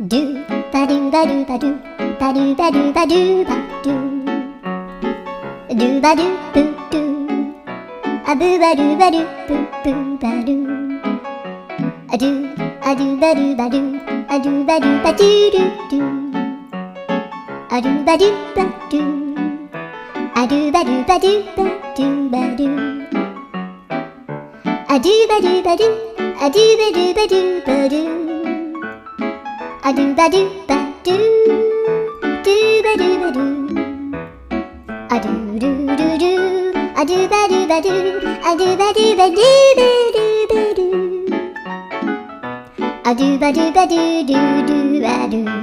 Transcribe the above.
ドゥバドゥバドゥバドゥバドゥバドゥバドゥバドゥドゥバドゥブドゥアブバドゥバドゥブブバドゥアドゥアドゥバドゥバドゥアドゥバドゥバドゥドゥドゥアドゥバドゥバドゥアドゥバドゥバドゥバドゥバドゥアドゥバドゥバドゥアドゥバドゥバドゥバドゥアドゥバドゥバドゥドゥバドゥバドゥアドゥルルルアドゥバドゥバドゥアドゥバドゥバドゥバドゥバドゥアドゥバドゥバドゥドゥドゥバドゥ